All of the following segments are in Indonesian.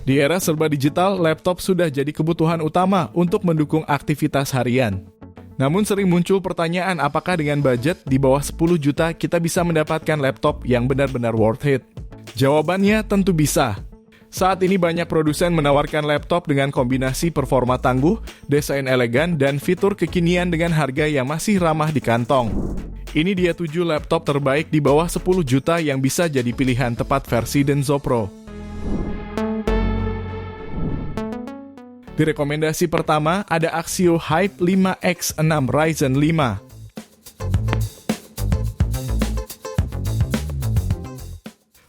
Di era serba digital, laptop sudah jadi kebutuhan utama untuk mendukung aktivitas harian. Namun sering muncul pertanyaan apakah dengan budget di bawah 10 juta kita bisa mendapatkan laptop yang benar-benar worth it? Jawabannya tentu bisa. Saat ini banyak produsen menawarkan laptop dengan kombinasi performa tangguh, desain elegan, dan fitur kekinian dengan harga yang masih ramah di kantong. Ini dia 7 laptop terbaik di bawah 10 juta yang bisa jadi pilihan tepat versi Denso Pro. Di rekomendasi pertama ada Axio Hype 5X6 Ryzen 5.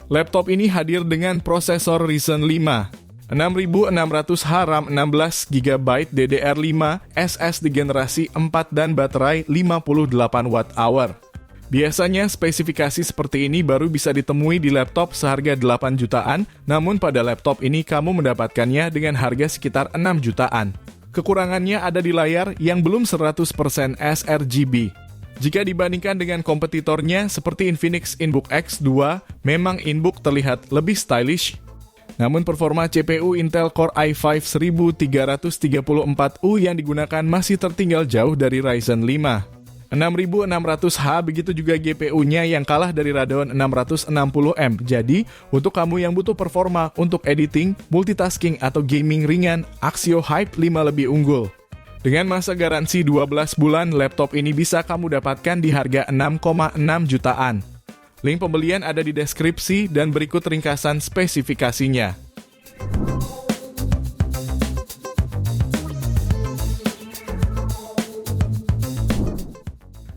Laptop ini hadir dengan prosesor Ryzen 5, 6600H RAM 16GB DDR5, SSD generasi 4 dan baterai 58 Wh. Biasanya spesifikasi seperti ini baru bisa ditemui di laptop seharga 8 jutaan, namun pada laptop ini kamu mendapatkannya dengan harga sekitar 6 jutaan. Kekurangannya ada di layar yang belum 100% sRGB. Jika dibandingkan dengan kompetitornya seperti Infinix Inbook X2, memang Inbook terlihat lebih stylish. Namun performa CPU Intel Core i5 1334U yang digunakan masih tertinggal jauh dari Ryzen 5. 6600H, begitu juga GPU-nya yang kalah dari Radeon 660M. Jadi, untuk kamu yang butuh performa untuk editing, multitasking, atau gaming ringan, Axio Hype 5 lebih unggul. Dengan masa garansi 12 bulan, laptop ini bisa kamu dapatkan di harga 6,6 jutaan. Link pembelian ada di deskripsi dan berikut ringkasan spesifikasinya.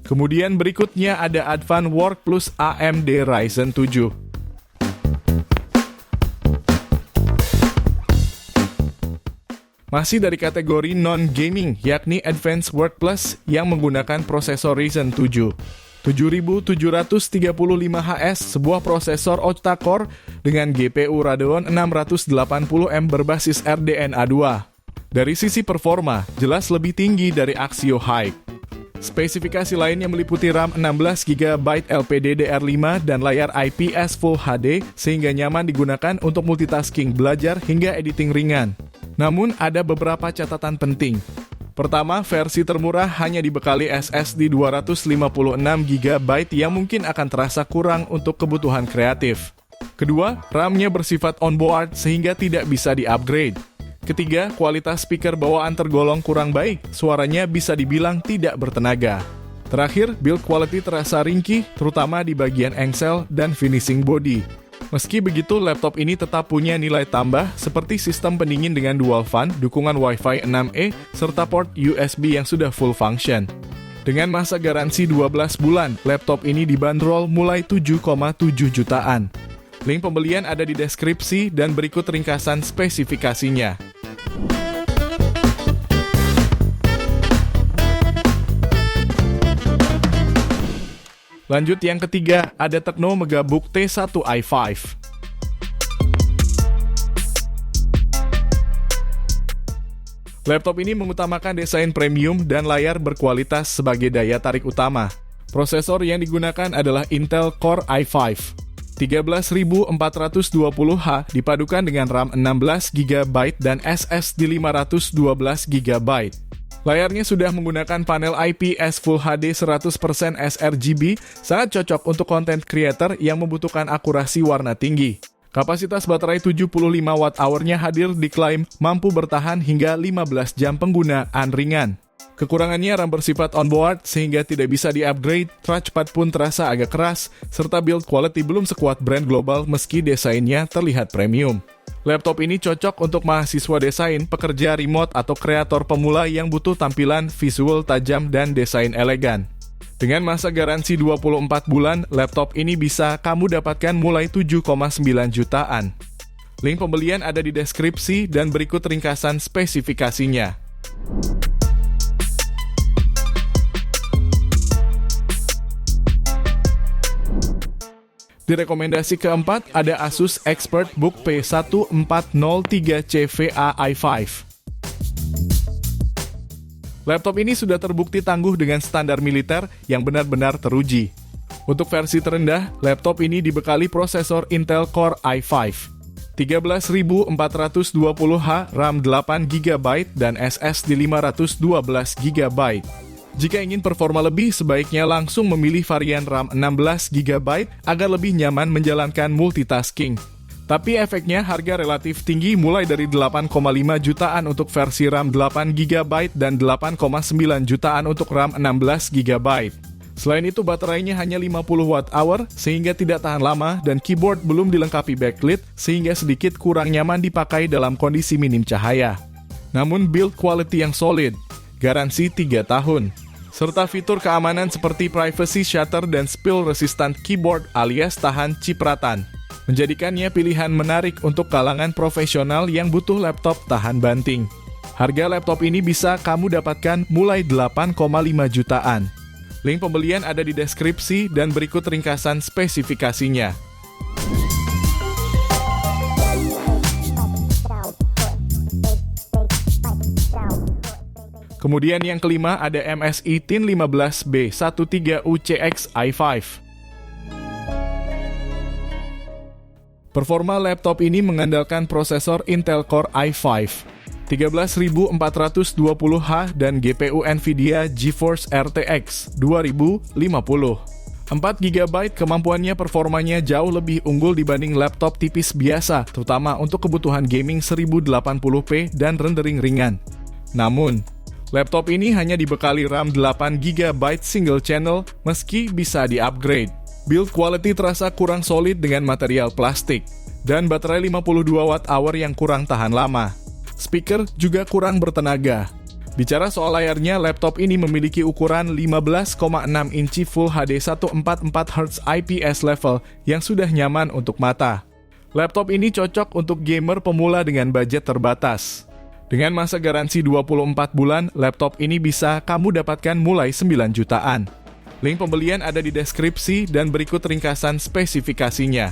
Kemudian berikutnya ada Advanced Work Plus AMD Ryzen 7. Masih dari kategori non-gaming, yakni Advanced Work Plus yang menggunakan prosesor Ryzen 7. 7735HS, sebuah prosesor octa-core dengan GPU Radeon 680M berbasis RDNA 2. Dari sisi performa, jelas lebih tinggi dari Axio Hype. Spesifikasi lainnya meliputi RAM 16GB LPDDR5 dan layar IPS Full HD sehingga nyaman digunakan untuk multitasking, belajar, hingga editing ringan. Namun ada beberapa catatan penting. Pertama, versi termurah hanya dibekali SSD 256GB yang mungkin akan terasa kurang untuk kebutuhan kreatif. Kedua, RAM-nya bersifat onboard sehingga tidak bisa di-upgrade. Ketiga, kualitas speaker bawaan tergolong kurang baik, suaranya bisa dibilang tidak bertenaga. Terakhir, build quality terasa ringkih, terutama di bagian engsel dan finishing body. Meski begitu, laptop ini tetap punya nilai tambah seperti sistem pendingin dengan dual fan, dukungan Wi-Fi 6E, serta port USB yang sudah full function. Dengan masa garansi 12 bulan, laptop ini dibanderol mulai 7,7 jutaan. Link pembelian ada di deskripsi dan berikut ringkasan spesifikasinya. Lanjut yang ketiga, ada Tecno Megabook T1 i5. Laptop ini mengutamakan desain premium dan layar berkualitas sebagai daya tarik utama. Prosesor yang digunakan adalah Intel Core i5. 13420H dipadukan dengan RAM 16GB dan SSD 512GB. Layarnya sudah menggunakan panel IPS Full HD 100% sRGB, sangat cocok untuk content creator yang membutuhkan akurasi warna tinggi. Kapasitas baterai 75 Wh-nya hadir diklaim mampu bertahan hingga 15 jam penggunaan ringan. Kekurangannya RAM bersifat onboard sehingga tidak bisa di-upgrade, touchpad pun terasa agak keras, serta build quality belum sekuat brand global meski desainnya terlihat premium. Laptop ini cocok untuk mahasiswa desain, pekerja remote, atau kreator pemula yang butuh tampilan visual tajam dan desain elegan. Dengan masa garansi 24 bulan, laptop ini bisa kamu dapatkan mulai 7,9 jutaan. Link pembelian ada di deskripsi dan berikut ringkasan spesifikasinya. Di rekomendasi keempat ada Asus ExpertBook P1403CVA i5. Laptop ini sudah terbukti tangguh dengan standar militer yang benar-benar teruji. Untuk versi terendah, laptop ini dibekali prosesor Intel Core i5. 13.420H, RAM 8GB, dan SSD 512GB. Jika ingin performa lebih, sebaiknya langsung memilih varian RAM 16GB agar lebih nyaman menjalankan multitasking. Tapi efeknya harga relatif tinggi mulai dari 8,5 jutaan untuk versi RAM 8GB dan 8,9 jutaan untuk RAM 16GB. Selain itu, baterainya hanya 50 Wh sehingga tidak tahan lama dan keyboard belum dilengkapi backlit sehingga sedikit kurang nyaman dipakai dalam kondisi minim cahaya. Namun build quality yang solid, garansi 3 tahun. Serta fitur keamanan seperti privacy shutter dan spill resistant keyboard alias tahan cipratan, menjadikannya pilihan menarik untuk kalangan profesional yang butuh laptop tahan banting. Harga laptop ini bisa kamu dapatkan mulai 8,5 jutaan. Link pembelian ada di deskripsi dan berikut ringkasan spesifikasinya. Kemudian yang kelima ada MSI Tin 15B13UCX i5. Performa laptop ini mengandalkan prosesor Intel Core i5, 13.420H dan GPU Nvidia GeForce RTX 2050. 4GB kemampuannya, performanya jauh lebih unggul dibanding laptop tipis biasa, terutama untuk kebutuhan gaming 1080p dan rendering ringan. Namun, laptop ini hanya dibekali RAM 8GB single channel meski bisa di-upgrade. Build quality terasa kurang solid dengan material plastik, dan baterai 52 Wh yang kurang tahan lama. Speaker juga kurang bertenaga. Bicara soal layarnya, laptop ini memiliki ukuran 15,6 inci Full HD 144Hz IPS level yang sudah nyaman untuk mata. Laptop ini cocok untuk gamer pemula dengan budget terbatas. Dengan masa garansi 24 bulan, laptop ini bisa kamu dapatkan mulai 9 jutaan. Link pembelian ada di deskripsi dan berikut ringkasan spesifikasinya.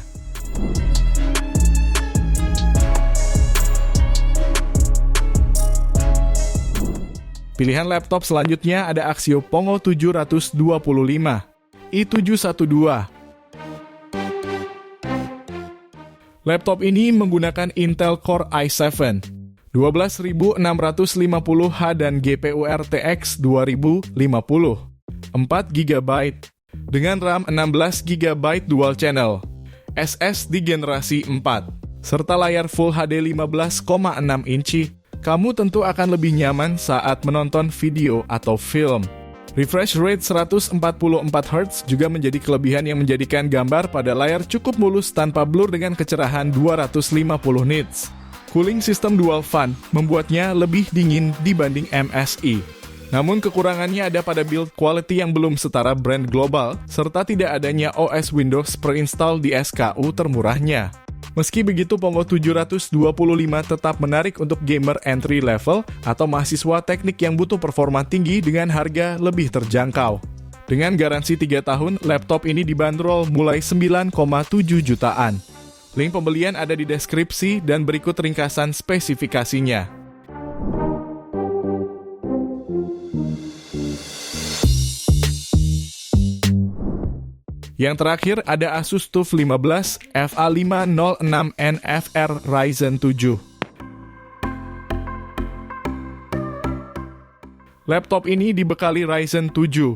Pilihan laptop selanjutnya ada Axio Pongo 725 i712. Laptop ini menggunakan Intel Core i7, 12.650H dan GPU RTX 2050, 4GB, dengan RAM 16GB dual channel, SSD generasi 4, serta layar Full HD 15,6 inci. Kamu tentu akan lebih nyaman saat menonton video atau film. Refresh rate 144Hz juga menjadi kelebihan yang menjadikan gambar pada layar cukup mulus tanpa blur dengan kecerahan 250 nits. Cooling system dual fan membuatnya lebih dingin dibanding MSI. Namun kekurangannya ada pada build quality yang belum setara brand global, serta tidak adanya OS Windows pre-install di SKU termurahnya. Meski begitu, Pongo 725 tetap menarik untuk gamer entry level atau mahasiswa teknik yang butuh performa tinggi dengan harga lebih terjangkau. Dengan garansi 3 tahun, laptop ini dibanderol mulai 9,7 jutaan. Link pembelian ada di deskripsi dan berikut ringkasan spesifikasinya. Yang terakhir ada Asus TUF 15 FA506NFR Ryzen 7. Laptop ini dibekali Ryzen 7,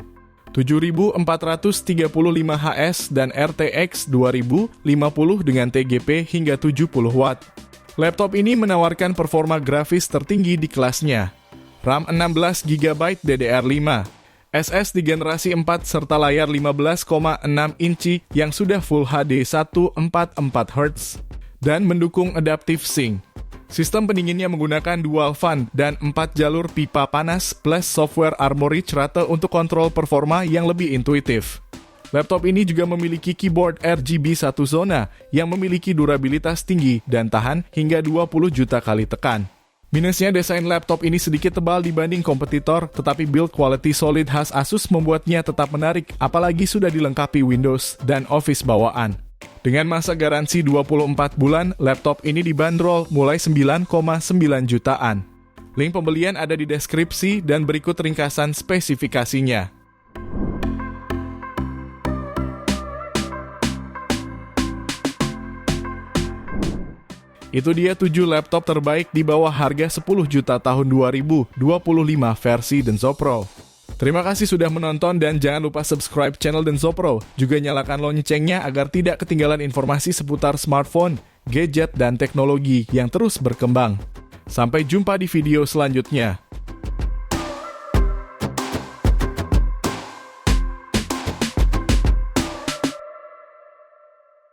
7435HS dan RTX 2050 dengan TGP hingga 70W. Laptop ini menawarkan performa grafis tertinggi di kelasnya. RAM 16GB DDR5, SSD generasi 4 serta layar 15,6 inci yang sudah Full HD 144Hz dan mendukung Adaptive Sync. Sistem pendinginnya menggunakan dual fan dan 4 jalur pipa panas plus software Armoury Rate untuk kontrol performa yang lebih intuitif. Laptop ini juga memiliki keyboard RGB 1 zona yang memiliki durabilitas tinggi dan tahan hingga 20 juta kali tekan. Minusnya, desain laptop ini sedikit tebal dibanding kompetitor, tetapi build quality solid khas Asus membuatnya tetap menarik, apalagi sudah dilengkapi Windows dan Office bawaan. Dengan masa garansi 24 bulan, laptop ini dibanderol mulai 9,9 jutaan. Link pembelian ada di deskripsi dan berikut ringkasan spesifikasinya. Itu dia 7 laptop terbaik di bawah harga 10 juta tahun 2025 versi Denso Pro. Terima kasih sudah menonton dan jangan lupa subscribe channel Denso Pro. Juga nyalakan loncengnya agar tidak ketinggalan informasi seputar smartphone, gadget, dan teknologi yang terus berkembang. Sampai jumpa di video selanjutnya.